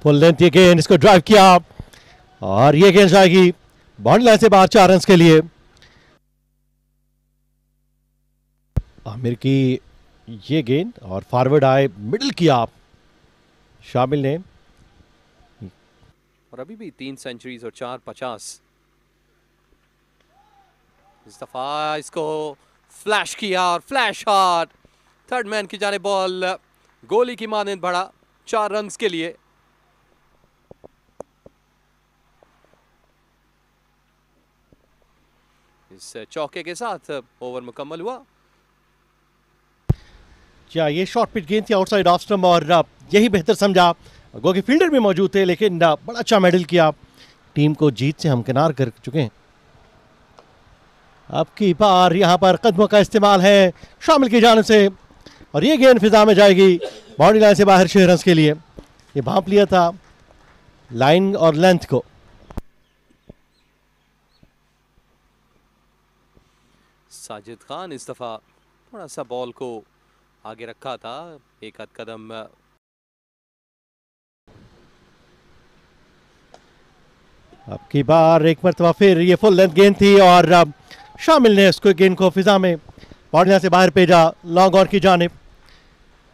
Full length ये गेंद, इसको ड्राइव किया और ये गेंद जाएगी बाउंड्री लाइन से बाहर 4 रन के लिए। आमिर की ये गेंद और फॉरवर्ड आए, मिडिल किया शामिल ने। और अभी भी 3 सेंचुरीज और 4 50। इस दफा इसको फ्लैश किया और फ्लैश शॉट, थर्ड मैन की जाने बॉल गोली की मानंद बढ़ा 4 रन के लिए। इस चौके के साथ ओवर मुकम्मल हुआ। क्या ये शॉर्ट पिच गेंद थी आउटसाइड ऑफ स्टंप और यही बेहतर समझा। गो के फील्डर भी मौजूद थे लेकिन बड़ा अच्छा मेडल किया, टीम को जीत से हमकिनार कर चुके हैं। अब की बार यहां पर कदमों का इस्तेमाल है शामिल की जाने से और ये गेंद फिजा में जाएगी बाउंड्री लाइन से बाहर 6 रन के लिए। ये भांप लिया था लाइन और लेंथ को। साजिद खान इस दफा थोड़ा सा बॉल को आगे रखा था, एक आध कदम। अब की बार एक मरतबा फिर ये फुल लेंथ गेंद थी और शामिल ने इसको गेंद को फिजा में बाउंड्री लाइन से बाहर भेजा लॉन्ग ऑन की जानिब।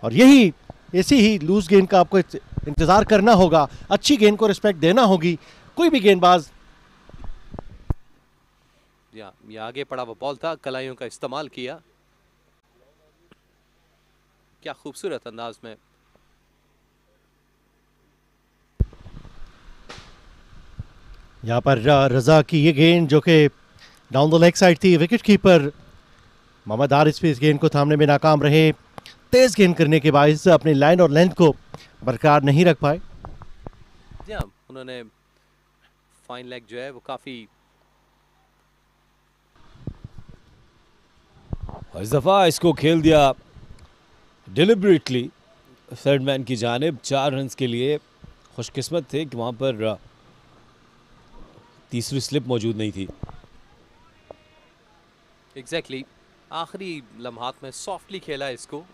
और यही ऐसी ही लूज गेंद का आपको इंतजार करना होगा, अच्छी गेंद को रिस्पेक्ट देना होगी। कोई भी गेंदबाज ये आगे पड़ा वो बॉल था, कलाइयों का इस्तेमाल किया, क्या खूबसूरत अंदाज में। यहाँ पर रजा की ये गेंद जो कि डाउन द लेग साइड थी, विकेट कीपर मोहम्मद हारिस भी इस गेंद को थामने में नाकाम रहे। तेज गेंद करने के बायस अपनी लाइन और लेंथ को बरकरार नहीं रख पाए। उन्होंने फाइन लेग जो है वो काफी। इस दफा इसको खेल दिया डिलिबरेटली थर्ड मैन की जानिब 4 रन के लिए। खुशकिस्मत थे कि वहां पर तीसरी स्लिप मौजूद नहीं थी। एग्जैक्टली आखिरी लम्हात में सॉफ्टली खेला इसको।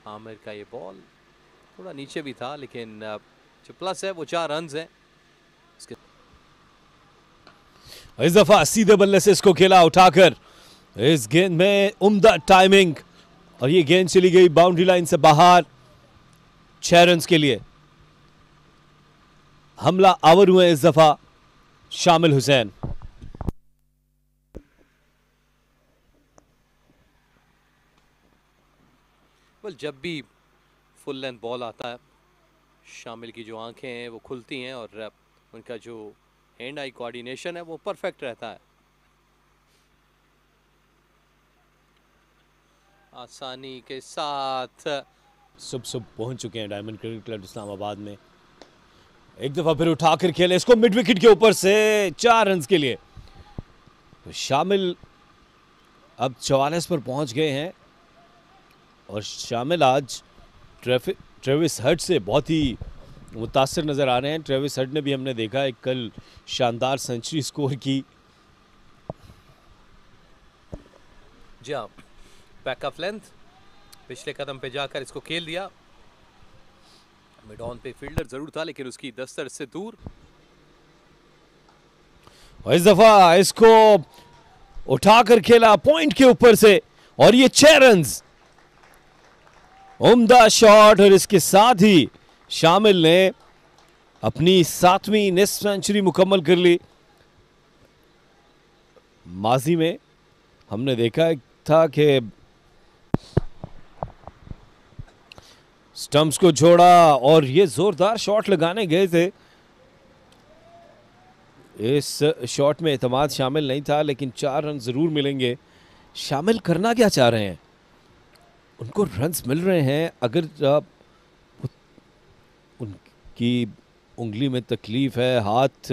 आमिर का ये बॉल थोड़ा नीचे भी था लेकिन जो प्लस है वो 4 रन है। इस दफा सीधे बल्ले से इसको खेला उठाकर, इस गेंद में उम्दा टाइमिंग और ये गेंद चली गई बाउंड्री लाइन से बाहर 6 रन के लिए। हमला आवर हुए इस दफा शामिल हुसैन। जब भी फुल लेंथ बॉल आता है शामिल की जो आंखें हैं वो खुलती हैं और उनका जो हैंड आई कोऑर्डिनेशन है वो परफेक्ट रहता है। आसानी के साथ सब पहुंच चुके हैं डायमंड क्रिकेट क्लब इस्लामाबाद में। एक दफा फिर उठाकर खेले इसको मिड विकेट के ऊपर से 4 रन के लिए। तो शामिल अब 44 पर पहुंच गए हैं और शामिल आज ट्रेविस हेड से बहुत ही मुतासिर नजर आ रहे हैं। ट्रेविस हेड ने भी हमने देखा है कल शानदार सेंचुरी स्कोर की। जी हाँ, बैक ऑफ लेंथ पिछले कदम पे जाकर इसको खेल दिया। मिड ऑन पे फील्डर जरूर था लेकिन उसकी दस्तर से दूर। और इस दफा इसको उठाकर खेला पॉइंट के ऊपर से और ये 6 रन। उम्दा शॉट और इसके साथ ही शामिल ने अपनी 7वीं नेस्ट सेंचुरी मुकम्मल कर ली। माजी में हमने देखा था कि स्टंप्स को छोड़ा और ये जोरदार शॉट लगाने गए थे। इस शॉट में एतमाद शामिल नहीं था लेकिन 4 रन जरूर मिलेंगे। शामिल करना क्या चाह रहे हैं, उनको रन्स मिल रहे हैं। अगर उनकी उंगली में तकलीफ है, हाथ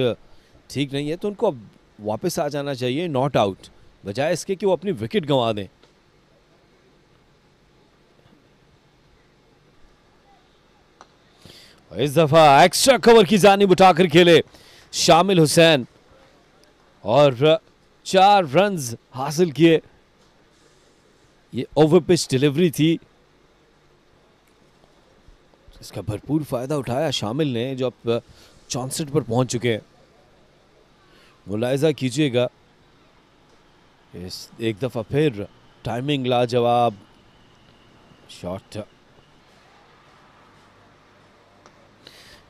ठीक नहीं है, तो उनको अब वापस आ जाना चाहिए नॉट आउट, बजाय इसके कि वो अपनी विकेट गंवा दें। इस दफा एक्स्ट्रा कवर की जानिब उठाकर खेले शामिल हुसैन और 4 रन्स हासिल किए। ये ओवर पिच डिलीवरी थी, इसका भरपूर फायदा उठाया शामिल ने, जो अब 64 पर पहुंच चुके हैं। मुलाहिजा कीजिएगा, इस एक दफा फिर टाइमिंग लाजवाब, शॉट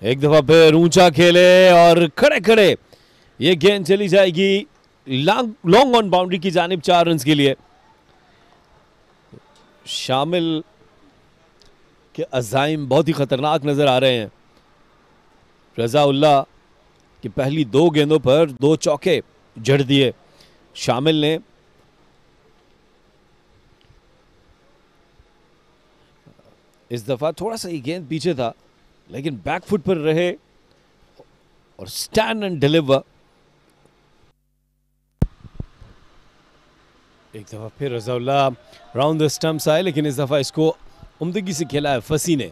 एक दफा फिर ऊंचा खेले और खड़े खड़े ये गेंद चली जाएगी लॉन्ग ऑन बाउंड्री की जानिब 4 रन के लिए। शामिल के अज़ाइम बहुत ही खतरनाक नजर आ रहे हैं। रज़ाउल्लाह की पहली 2 गेंदों पर 2 चौके जड़ दिए शामिल ने। इस दफा थोड़ा सा ये गेंद पीछे था, लेकिन बैकफुट पर रहे और स्टैंड एंड डिलीवर। एक दफा फिर रज़ाउल्लाह राउंड द स्टंप्स आए, लेकिन इस दफा इसको उम्दगी से खेला है फसी ने।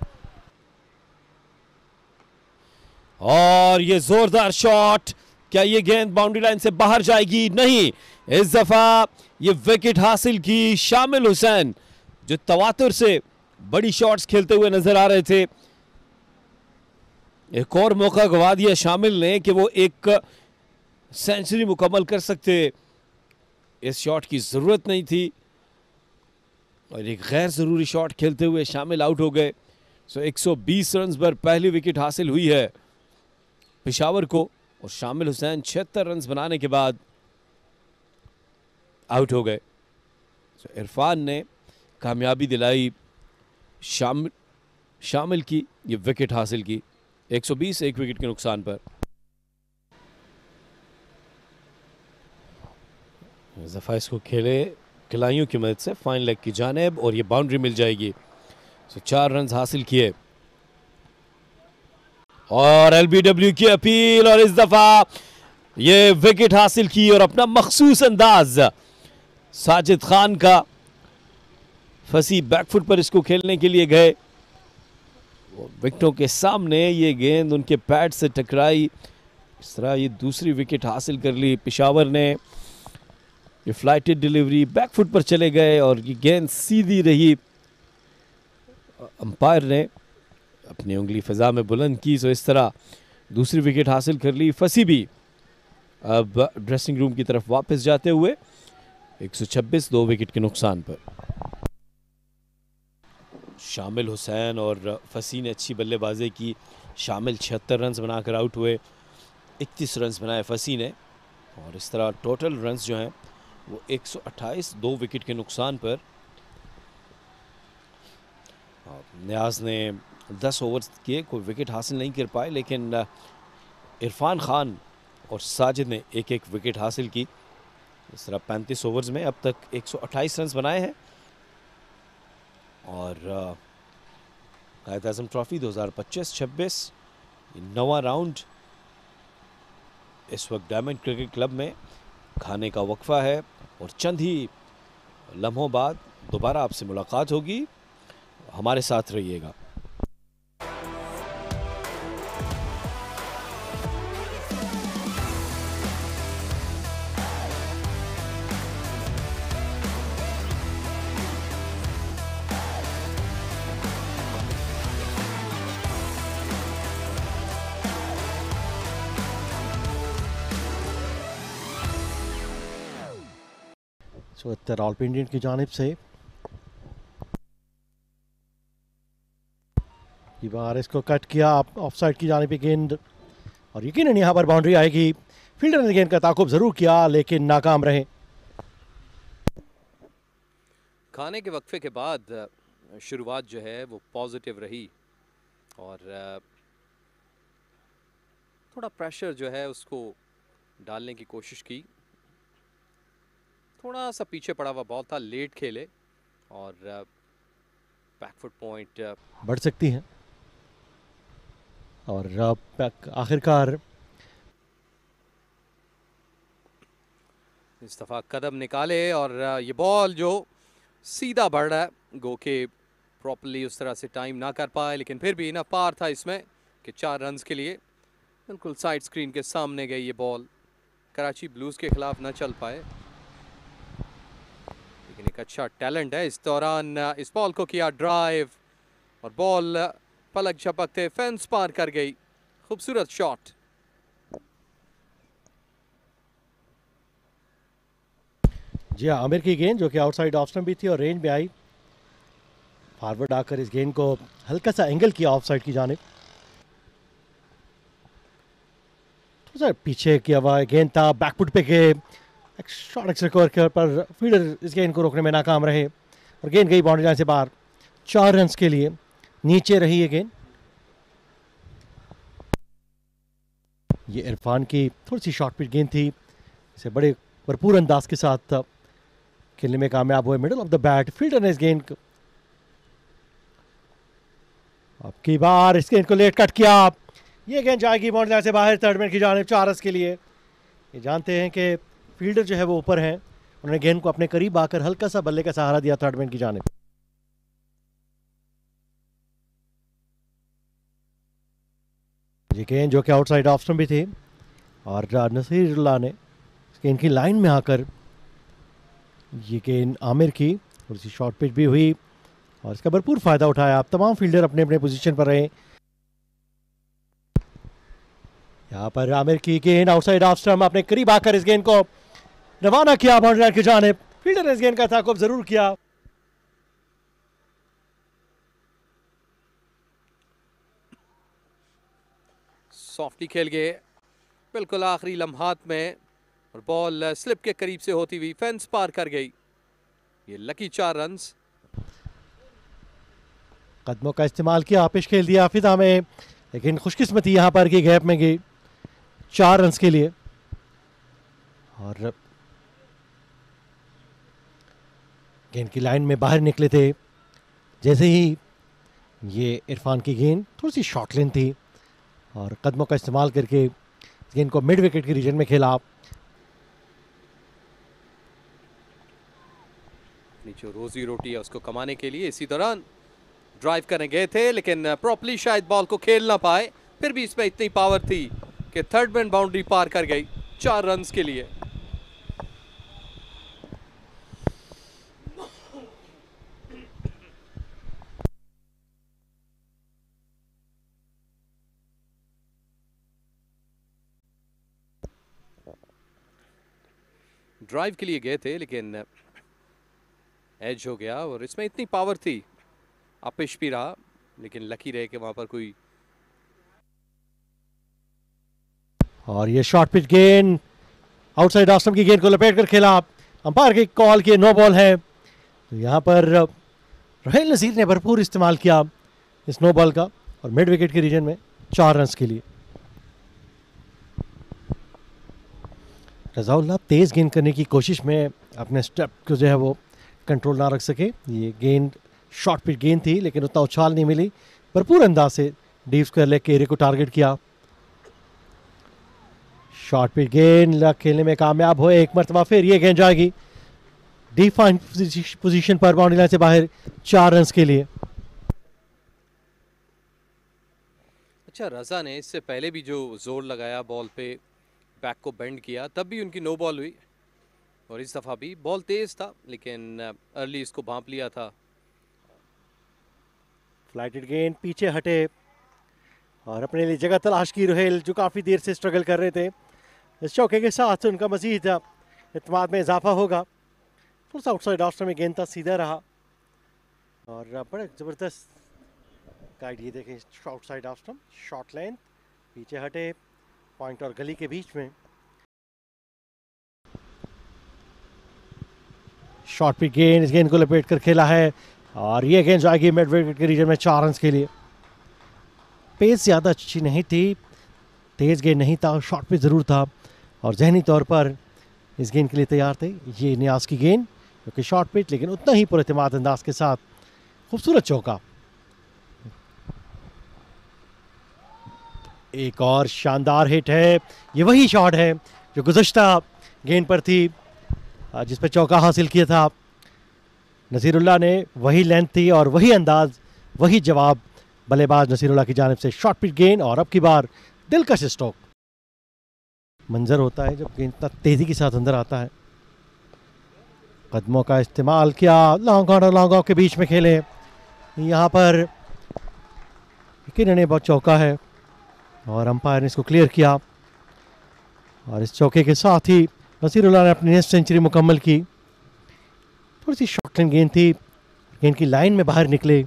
और ये जोरदार शॉट, क्या ये गेंद बाउंड्री लाइन से बाहर जाएगी? नहीं, इस दफा ये विकेट हासिल की शामिल हुसैन, जो तवातुर से बड़ी शॉट्स खेलते हुए नजर आ रहे थे। एक और मौका गवा दिया शामिल ने कि वो एक सेंचुरी मुकम्मल कर सकते। इस शॉट की जरूरत नहीं थी और एक गैर जरूरी शॉट खेलते हुए शामिल आउट हो गए। 120 रन पर पहली विकेट हासिल हुई है पेशावर को, और शामिल हुसैन 76 रन बनाने के बाद आउट हो गए। इरफान ने कामयाबी दिलाई शामिल की ये विकेट हासिल की 120 एक विकेट के नुकसान पर। इस दफा इसको खेले खिलाड़ियों की मदद से फाइन लेग की जानिब और ये बाउंड्री मिल जाएगी। 4 रन हासिल किए और एलबीडब्ल्यू की अपील, और इस दफा ये विकेट हासिल की और अपना मखसूस अंदाज साजिद खान का, फसी बैकफुट पर इसको खेलने के लिए गए। विकेटों के सामने ये गेंद उनके पैड से टकराई, इस तरह ये दूसरी विकेट हासिल कर ली पेशावर ने। ये फ्लाइटेड डिलीवरी बैकफुट पर चले गए और ये गेंद सीधी रही। अंपायर ने अपनी उंगली फिजा में बुलंद की, तो इस तरह दूसरी विकेट हासिल कर ली। फसी भी अब ड्रेसिंग रूम की तरफ वापस जाते हुए 126 2 विकेट के नुकसान पर। शामिल हुसैन और फसी ने अच्छी बल्लेबाजी की। शामिल 76 रन बनाकर आउट हुए, 31 रन बनाए फसी ने, और इस तरह टोटल रन्स जो हैं वो 128 2 विकेट के नुकसान पर। नियाज ने 10 ओवर किए, कोई विकेट हासिल नहीं कर पाए, लेकिन इरफान खान और साजिद ने एक एक विकेट हासिल की। इस तरह 35 ओवर्स में अब तक 128 रन बनाए हैं। और कायद आज़म ट्रॉफी 2025-26 9वां राउंड इस वक्त डायमंड क्रिकेट क्लब में खाने का वक्फा है, और चंद ही लम्हों बाद दोबारा आपसे मुलाकात होगी। हमारे साथ रहिएगा। रावलपिंडी इंडियन की जानिब से ये बार इसको कट किया ऑफ साइड की जानिब गेंद, और यकीनन यहाँ पर बाउंड्री आएगी। फील्डर ने गेंद का ताकुब जरूर किया, लेकिन नाकाम रहे। खाने के वक्फे के बाद शुरुआत जो है वो पॉजिटिव रही, और थोड़ा प्रेशर जो है उसको डालने की कोशिश की। थोड़ा सा पीछे पड़ा हुआ बॉल था, लेट खेले, और बैकफुट पॉइंट बढ़ सकती हैं, और आखिरकार इस दफा कदम निकाले, और ये बॉल जो सीधा बढ़ रहा है, गो के प्रॉपर्ली उस तरह से टाइम ना कर पाए, लेकिन फिर भी इनफ पार था इसमें कि 4 रन के लिए बिल्कुल साइड स्क्रीन के सामने गई ये बॉल। कराची ब्लूज के खिलाफ ना चल पाए, लेकिन एक अच्छा टैलेंट है। इस दौरान इस बॉल को किया ड्राइव, और बॉल पलक झपकते फेंस पार कर गई, खूबसूरत शॉट। जी हाँ, आमिर की गेंद जो कि आउटसाइड ऑफ स्टंप भी थी और रेंज में आई, फॉरवर्ड आकर इस गेंद को हल्का सा एंगल किया ऑफ साइड की जानिब। थोड़ा पीछे किया हुआ गेंद था, बैकफुट पे के एक शॉट रिकवर कर पर फील्डर इस गेंद को रोकने में नाकाम रहे और गेंद गई बाउंड्री लाइन से बाहर। 4 रन के लिए नीचे रही ये गेंद। ये इरफान की थोड़ी सी शॉर्ट पिच गेंद थी, इसे बड़े भरपूर अंदाज के साथ खेलने में कामयाब हुए middle of the bat. Fielder ने इस गेंद को अब की बार इस गेंद को लेट कट किया, ये गेंद जाएगी बाउंड्री लाइन से बाहर थर्ड मैन की जानिब 4 रन के लिए। ये जानते हैं कि फील्डर जो है वो ऊपर हैं, उन्होंने गेंद को अपने करीब आकर हल्का सा बल्ले का सहारा दिया थर्ड मैन की जानिब। ये गेंद जो कि आउटसाइड ऑफ स्टंप भी थी और नसीरुल्लाह ने गेंद की लाइन में आकर ये गेंद आमिर की थोड़ी सी शॉर्ट पिच भी हुई और इसका भरपूर फायदा उठाया। अब तमाम फील्डर अपने अपने पोजीशन पर रहे। यहाँ पर आमिर की गेंद आउटसाइड ऑफ स्टंप, अपने करीब आकर इस गेंद को रवाना किया बाउंड्री लाइन की जानिब। फील्डर ने इस गेंद का ताक़ुब जरूर किया। सॉफ्टली खेल गए बिल्कुल आखिरी लम्हात में और बॉल स्लिप के करीब से होती हुई फेंस पार कर गई। ये लकी 4 रन। कदमों का इस्तेमाल किया, पेश खेल दिया फिजा में, लेकिन खुशकिस्मती यहाँ पर की गैप में गई 4 रन के लिए। और गेंद की लाइन में बाहर निकले थे जैसे ही ये इरफान की गेंद थोड़ी सी शॉर्ट लेन थी और कदमों का इस्तेमाल करके गेंद को मिड विकेट के रीजन में खेला। अपनी जो रोजी रोटी है उसको कमाने के लिए इसी दौरान ड्राइव करने गए थे, लेकिन प्रॉपरली शायद बॉल को खेल ना पाए। फिर भी इसमें इतनी पावर थी कि थर्ड मैन बाउंड्री पार कर गई 4 रन के लिए। ड्राइव के लिए गए थे लेकिन एज हो गया और इसमें इतनी पावर थी, अपिश भी रहा, लेकिन लकी रहे कि वहां पर कोई। और ये शॉर्ट पिच गेंद आउटसाइड ऑफ स्टंप की गेंद को लपेट कर खेला। अंपायर की कॉल की नो बॉल है, तो यहाँ पर रोहेल नसीर ने भरपूर इस्तेमाल किया इस नो बॉल का और मिड विकेट के रीजन में 4 रन के लिए। रज़ाउल्लाह तेज गेंद करने की कोशिश में अपने स्टेप को जो है वो कंट्रोल ना रख सके। ये गेंद शॉर्ट पिच गेंद थी लेकिन उतना उछाल नहीं मिली, भरपूर अंदाज से डीप स्क्वायर लेग के एरिया को टारगेट किया। शॉर्ट पिच गेंद खेलने में कामयाब हुए एक मरतबा, फिर ये गेंद जाएगी डिफाइन पोजीशन पर बाउंड्री लाइन से बाहर 4 रन के लिए। अच्छा, रजा ने इससे पहले भी जो जोर लगाया बॉल पे, बैक को बेंड किया, तब भी उनकी नो बॉल हुई और इस दफा भी बॉल तेज था लेकिन अर्ली इसको भांप लिया था। फ्लाइटेड गेंद पीछे हटे और अपने लिए जगह तलाश की रोहेल, जो काफ़ी देर से स्ट्रगल कर रहे थे। इस चौके के साथ उनका मजीद इत्मीनान में इजाफा होगा। थोड़ा सा आउटसाइड ऑफ स्टंप में गेंद था, सीधा रहा और बड़ा ज़बरदस्त गाइड। ये देखें outside off stump, short length, पीछे हटे, पॉइंट और गली के बीच में। शॉर्ट पिच गेंद, इस गेंद को लपेट कर खेला है और ये गेंद जाएगी मिड विकेट के रीजन में 4 रन के लिए। पेस ज़्यादा अच्छी नहीं थी, तेज गेंद नहीं था, शॉर्ट पिच ज़रूर था और जहनी तौर पर इस गेंद के लिए तैयार थे। ये नियाज की गेंद क्योंकि शॉर्ट पिच लेकिन उतना ही पुरएतमाद अंदाज के साथ खूबसूरत चौका। एक और शानदार हिट है, ये वही शॉट है जो गुज़श्ता गेंद पर थी जिस पर चौका हासिल किया था नसीरुल्लाह ने। वही लेंथ थी और वही अंदाज, वही जवाब बल्लेबाज नसीरुल्लाह की जानिब से। शॉर्ट पिच गेंद और अब की बार दिलकश स्ट्रोक। मंजर होता है जब गेंद इतना तेजी के साथ अंदर आता है। कदमों का इस्तेमाल किया, लॉन्ग ऑन और लॉन्ग ऑफ के बीच में खेले। यहाँ पर यकीनन ये बहुत चौका है और अंपायर ने इसको क्लियर किया। और इस चौके के साथ ही नसीरुल्लाह ने अपनी नेक्स्ट सेंचुरी मुकम्मल की। थोड़ी सी शॉर्टलैंड गेंद थी, गेंद की लाइन में बाहर निकले,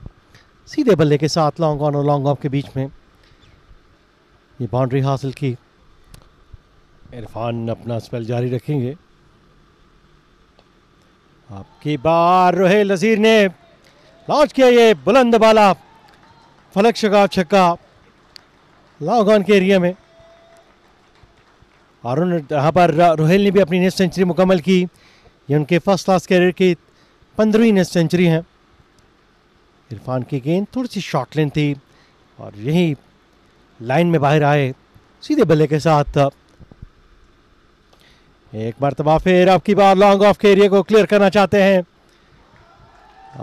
सीधे बल्ले के साथ लॉन्ग ऑन और लॉन्ग ऑफ के बीच में ये बाउंड्री हासिल की। इरफान अपना स्पेल जारी रखेंगे। आपकी बार रोहेल नज़ीर ने लॉन्च किया ये बुलंद बाला फलक शगाफ छक्का लॉन्ग ऑन के एरिया में। और यहाँ पर रोहेल ने भी अपनी नेक्स्ट सेंचुरी मुकम्मल की। ये उनके फर्स्ट क्लास कैरियर की 15वीं नेक्स्ट सेंचुरी है। इरफान की गेंद थोड़ी सी शॉर्ट लेंथ थी और यही लाइन में बाहर आए सीधे बल्ले के साथ। एक मरतबा फिर आपकी बार लॉन्ग ऑफ के एरिया को क्लियर करना चाहते हैं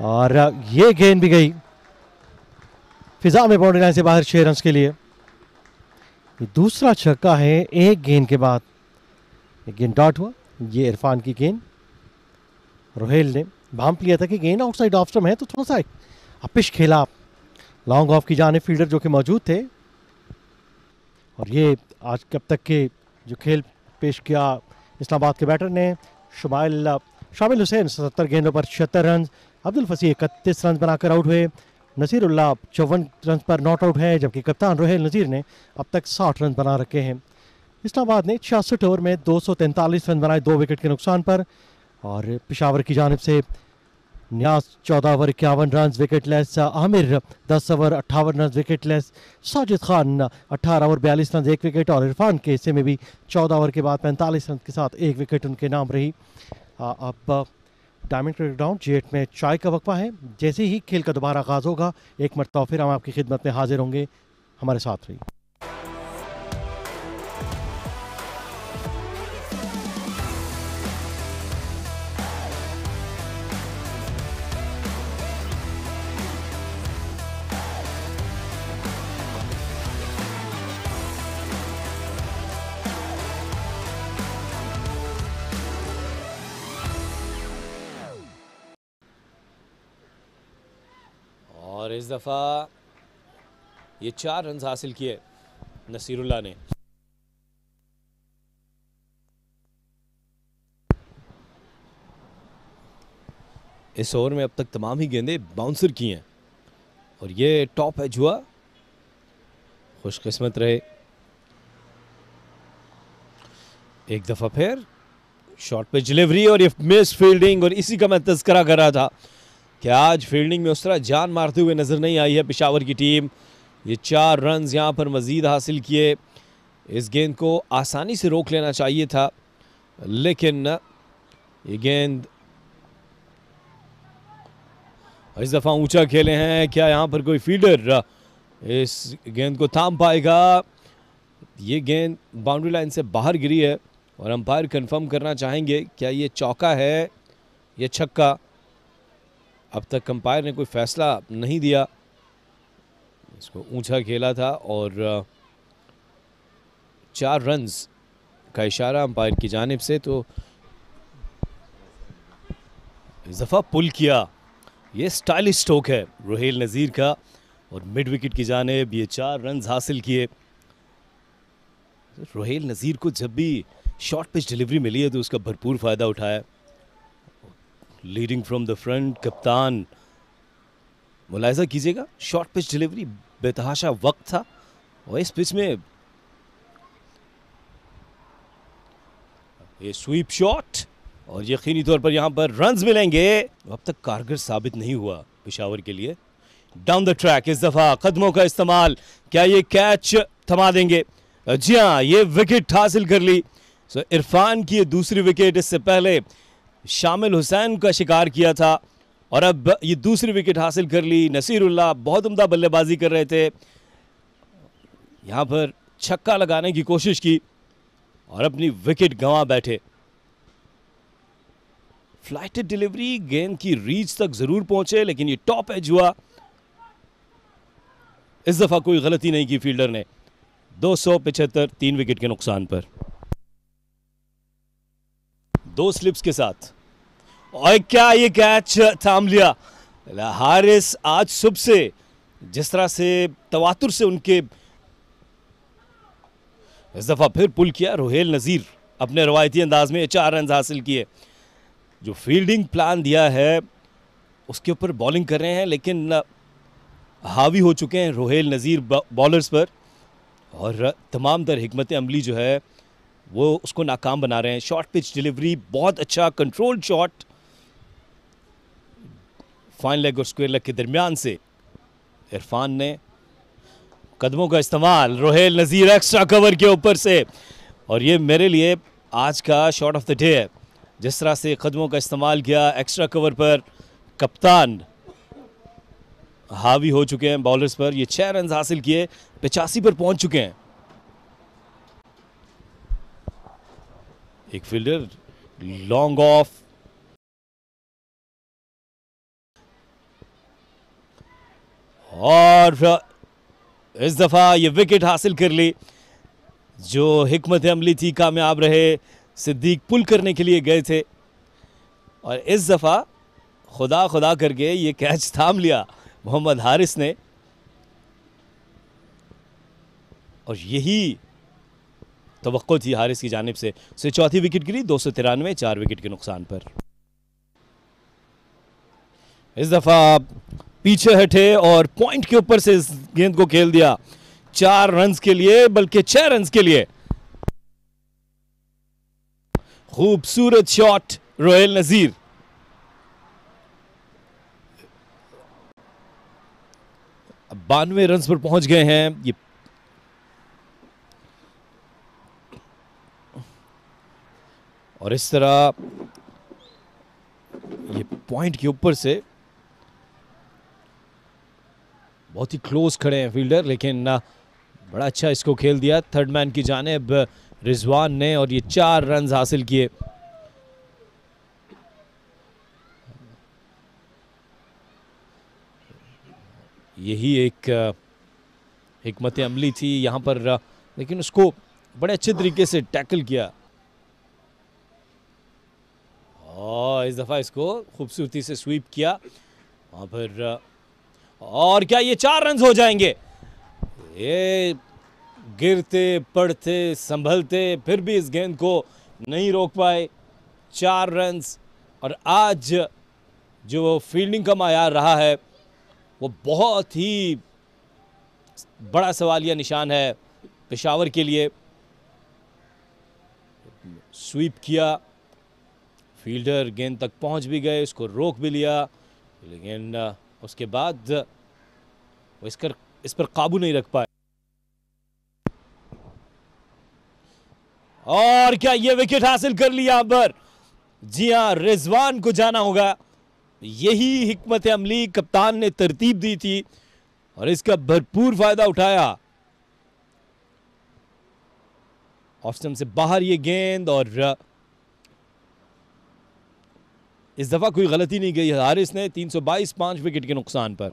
और ये गेंद भी गई फिजा में बाउंड्री लाइन से बाहर 6 रन के लिए। ये दूसरा छक्का है एक गेंद के बाद। एक गेंद डॉट हुआ, ये इरफान की गेंद। रोहेल ने भांप लिया था कि गेंद आउटसाइड ऑफ स्टंप है तो थोड़ा सा अपिश खेला लॉन्ग ऑफ की जानिब फील्डर जो कि मौजूद थे। और ये आज कब तक के जो खेल पेश किया इस्लामाबाद के बैटर ने शामिल हुसैन 77 गेंदों पर 76 रन, अब्दुल फसी 31 रन बनाकर आउट हुए, नसीरुल्लाह 54 रन पर नॉट आउट है, जबकि कप्तान रोहेल नज़ीर ने अब तक 60 रन बना रखे हैं। इस्लामाबाद ने 66 ओवर में 243 रन बनाए 2 विकेट के नुकसान पर। और पेशावर की जानिब से न्याज 14 over 51 run wicket less, Aamir 10 over 58 run wicket less, Sajid Khan 18 over 42 run 1 wicket और इरफान के हिस्से में भी 14 ओवर के बाद 45 रन के साथ 1 विकेट उनके नाम रही। अब डायमंड क्रिकेट ग्राउंड G8 में चाय का वक्फा है। जैसे ही खेल का दोबारा आगाज होगा एक मरतबा फिर हम आपकी खिदमत में हाजिर होंगे। हमारे साथ रहिए। और इस दफ़ा ये 4 रन हासिल किए नसीरुल्लाह ने। इस ओवर में अब तक तमाम ही गेंदें बाउंसर की हैं और ये टॉप एज हुआ, खुशकिस्मत रहे। एक दफ़ा फिर शॉर्ट पे डिलीवरी और ये मिस फील्डिंग, और इसी का मैं तज़किरा कर रहा था कि आज फील्डिंग में उस तरह जान मारते हुए नज़र नहीं आई है पेशावर की टीम। ये 4 रन यहाँ पर मज़ीद हासिल किए। इस गेंद को आसानी से रोक लेना चाहिए था, लेकिन ये गेंद इस दफ़ा ऊंचा खेले हैं। क्या यहाँ पर कोई फील्डर इस गेंद को थाम पाएगा? ये गेंद बाउंड्री लाइन से बाहर गिरी है और अंपायर कंफर्म करना चाहेंगे क्या ये चौका है या छक्का। अब तक अंपायर ने कोई फैसला नहीं दिया, इसको ऊंचा खेला था और 4 रन्स का इशारा अंपायर की जानिब से। तो इस दफ़ा पुल किया, ये स्टाइलिश स्ट्रोक है रोहेल नज़ीर का और मिड विकेट की जानिब ये 4 रन्स हासिल किए। रोहेल नज़ीर को जब भी शॉर्ट पिच डिलीवरी मिली है तो उसका भरपूर फ़ायदा उठाया। लीडिंग फ्रॉम द फ्रंट कप्तान, मुलाहिजा कीजिएगा शॉर्ट पिच डिलीवरी बेतहाशा वक्त था और इस पिच में ये स्वीप शॉट और यकीनी तौर पर यहां पर रन्स मिलेंगे। अब तक कारगर साबित नहीं हुआ पेशावर के लिए। डाउन द ट्रैक इस दफा कदमों का इस्तेमाल, क्या ये कैच थमा देंगे? जी हाँ, ये विकेट हासिल कर ली। सो इरफान की ये दूसरी विकेट, इससे पहले शामिल हुसैन का शिकार किया था और अब ये दूसरी विकेट हासिल कर ली। नसीरुल्लाह बहुत उम्दा बल्लेबाजी कर रहे थे, यहां पर छक्का लगाने की कोशिश की और अपनी विकेट गंवा बैठे। फ्लाइटेड डिलीवरी, गेंद की रीच तक जरूर पहुंचे लेकिन ये टॉप एज हुआ। इस दफा कोई गलती नहीं की फील्डर ने। 275 3 विकेट के नुकसान पर 2 स्लिप्स के साथ। और क्या ये कैच थाम लिया? हारिस आज सुबह से जिस तरह से तवातुर से उनके इस दफ़ा फिर पुल किया रोहेल नज़ीर, अपने रवायती अंदाज में 4 रन हासिल किए। जो फील्डिंग प्लान दिया है उसके ऊपर बॉलिंग कर रहे हैं, लेकिन हावी हो चुके हैं रोहेल नज़ीर बॉलर्स पर, और तमाम तर हिकमत अमली जो है वो उसको नाकाम बना रहे हैं। शॉर्ट पिच डिलीवरी बहुत अच्छा, कंट्रोल शॉट फाइन लेग और स्क्वायर लेग के दरमियान से इरफान ने कदमों का इस्तेमाल, रोहेल नज़ीर एक्स्ट्रा कवर के ऊपर से, और ये मेरे लिए आज का शॉट ऑफ द डे है। जिस तरह से कदमों का इस्तेमाल किया एक्स्ट्रा कवर पर, कप्तान हावी हो चुके हैं बॉलर्स पर। ये 6 रन हासिल किए, 85 पर पहुंच चुके हैं। एक फील्डर लॉन्ग ऑफ, और इस दफा ये विकेट हासिल कर ली। जो हिकमत अमली थी कामयाब रहे, सिद्दीक पुल करने के लिए गए थे, और इस दफा खुदा खुदा करके ये कैच थाम लिया मोहम्मद हारिस ने, और यही तवक्को थी हारिस की जानिब से। चौथी विकेट गिरी 293, 4 विकेट के नुकसान पर। इस दफा पीछे हटे और पॉइंट के ऊपर से इस गेंद को खेल दिया 4 रन के लिए, बल्कि 6 रन के लिए। खूबसूरत शॉट रोहेल नज़ीर। अब 92 रन पर पहुंच गए हैं ये, और इस तरह ये पॉइंट के ऊपर से बहुत ही क्लोज खड़े हैं फील्डर, लेकिन बड़ा अच्छा इसको खेल दिया थर्ड मैन की जानिब रिजवान ने, और ये 4 रन हासिल किए। यही एक हिकमत अमली थी यहां पर, लेकिन उसको बड़े अच्छे तरीके से टैकल किया, और इस दफा इसको खूबसूरती से स्वीप किया वहां पर, और क्या ये 4 रन हो जाएंगे। ये गिरते पड़ते संभलते फिर भी इस गेंद को नहीं रोक पाए, 4 रन। और आज जो फील्डिंग का मायार रहा है वो बहुत ही बड़ा सवालिया निशान है पेशावर के लिए। स्वीप किया, फील्डर गेंद तक पहुंच भी गए, उसको रोक भी लिया, लेकिन उसके बाद वो इस पर काबू नहीं रख पाए। और क्या ये विकेट हासिल कर लिया यहां पर। जी हां, रिजवान को जाना होगा। यही हिकमत अमली कप्तान ने तरतीब दी थी और इसका भरपूर फायदा उठाया। ऑफ स्टंप से बाहर ये गेंद, और इस दफा कोई गलती नहीं गई हारिस ने। 322, 5 विकेट के नुकसान पर।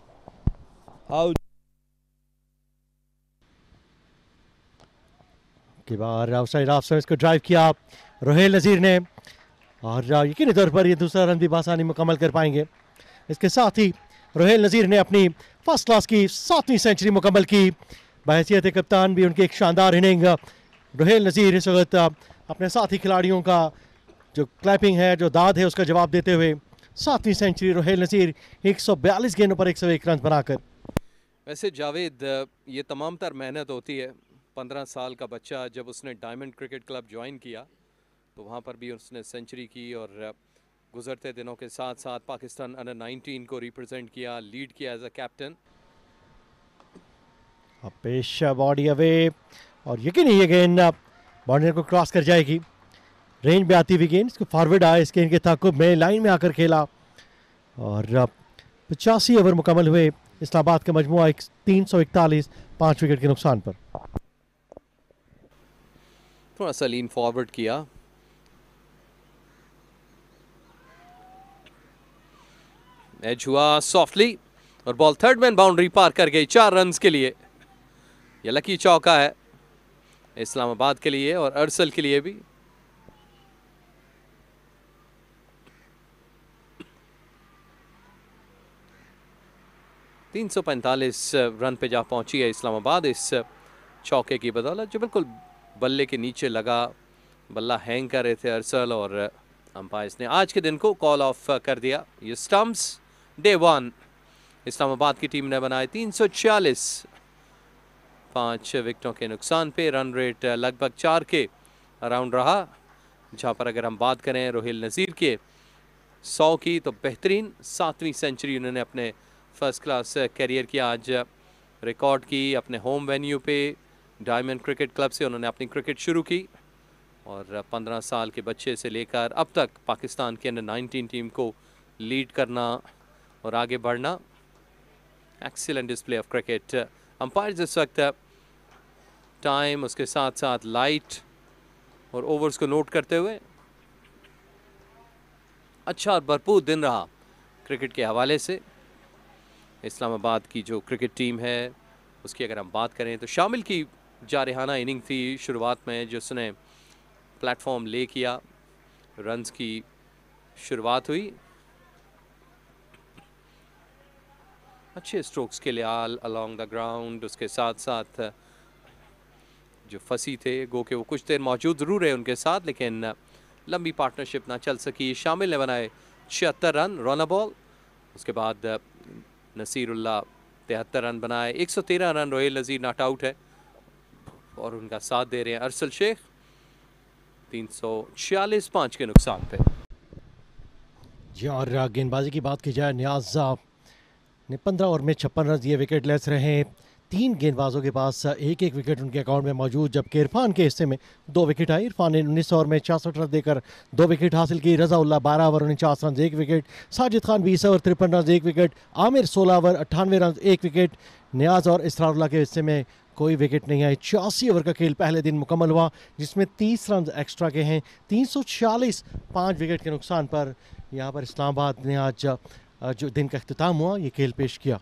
की बार आउटसाइड ऑफ स्टंप इसको ड्राइव किया रोहेल नज़ीर ने, और यकीनी तौर पर ये दूसरा रन भी बासानी मुकम्मल कर पाएंगे। इसके साथ ही रोहेल नज़ीर ने अपनी फर्स्ट क्लास की 7वीं सेंचुरी मुकम्मल की। बहैसियत कप्तान भी उनकी एक शानदार इनिंग। रोहेल नज़ीर इस वक्त अपने साथी खिलाड़ियों का जो क्लैपिंग है, जो दाद है, उसका जवाब देते हुए 7वीं सेंचुरी रोहेल नज़ीर 142 गेंदों पर 101 रन बनाकर। वैसे जावेद, ये तमाम तर मेहनत होती है। 15 साल का बच्चा जब उसने डायमंड क्रिकेट क्लब ज्वाइन किया तो वहाँ पर भी उसने सेंचुरी की, और गुजरते दिनों के साथ साथ पाकिस्तान अंडर 19 को रिप्रेजेंट किया, लीड किया एज अ कैप्टन। पेश बॉडी अवे, और यकीन ये गेंद बाउंड्री को क्रॉस कर जाएगी। रेंज में आती हुई गेंद इसको फॉरवर्ड आया, इस गेंद के ताकुब में लाइन में आकर खेला, और 85 ओवर मुकम्मल हुए इस्लामाबाद का मजमुआ 341, 5 विकेट के नुकसान पर। थोड़ा सा लीन फॉरवर्ड किया, एज हुआ सॉफ्टली, और बॉल थर्ड मैन बाउंड्री पार कर गई 4 रन के लिए। यह लकी चौका है इस्लामाबाद के लिए और अरसल के लिए भी। 345 रन पे जा पहुंची है इस्लामाबाद इस चौके की बदौलत, जो बिल्कुल बल्ले के नीचे लगा। बल्ला हैंग कर रहे थे अरसल और अंपायर्स ने आज के दिन को कॉल ऑफ कर दिया। ये स्टम्प्स डे 1 इस्लामाबाद की टीम ने बनाए 346, 5 विकेटों के नुकसान पे। रन रेट लगभग 4 के अराउंड रहा, जहाँ पर अगर हम बात करें रोहिल नज़ीर के 100 की, तो बेहतरीन 7वीं सेंचुरी उन्होंने अपने फर्स्ट क्लास कैरियर की आज रिकॉर्ड की। अपने होम वेन्यू पे डायमंड क्रिकेट क्लब से उन्होंने अपनी क्रिकेट शुरू की और 15 साल के बच्चे से लेकर अब तक पाकिस्तान के अंडर 19 टीम को लीड करना और आगे बढ़ना। Excellent display of cricket. Umpire इस वक्त टाइम, उसके साथ साथ लाइट और ओवर्स को नोट करते हुए अच्छा और भरपूर दिन रहा क्रिकेट के हवाले से। इस्लामाबाद की जो क्रिकेट टीम है उसकी अगर हम बात करें तो शामिल की जारहाना इनिंग थी शुरुआत में, जिसने प्लेटफॉर्म ले किया, रन्स की शुरुआत हुई। अच्छे स्ट्रोक्स के लिए अलोंग द ग्राउंड, उसके साथ साथ जो फंसी थे गो के वो कुछ देर मौजूद ज़रूर रहे उनके साथ, लेकिन लंबी पार्टनरशिप ना चल सकी। शामिल ने बनाए 76 रन रन बॉल, उसके बाद नसीरुल्लाह 73 रन बनाए। 113 run Rohil Nazir not out है और उनका साथ दे रहे हैं अरसल शेख 346, 5 के नुकसान पे। जी, और गेंदबाजी की बात की जाए, नियाज ने 15 ओवर में 56 रन दिए, विकेट लेस रहे। 3 गेंदबाजों के पास एक एक विकेट उनके अकाउंट में मौजूद, जबकि इरफान के हिस्से में 2 विकेट आई। इरफान ने 19 ओवर में 66 रन देकर 2 विकेट हासिल की। Razaullah 12 over 49 run 1 wicket. Sajid Khan 20 over 53 run 1 wicket. Aamir 16 over 98 run 1 wicket. Niyaz और इसरारुल्लाह के हिस्से में कोई विकेट नहीं आई। 84 ओवर का खेल पहले दिन मुकम्मल हुआ, जिसमें 30 रन एक्स्ट्रा के हैं। 346, 5 विकेट के नुकसान पर यहाँ पर इस्लामाबाद ने आज जो दिन का अख्तिताम हुआ ये खेल पेश किया।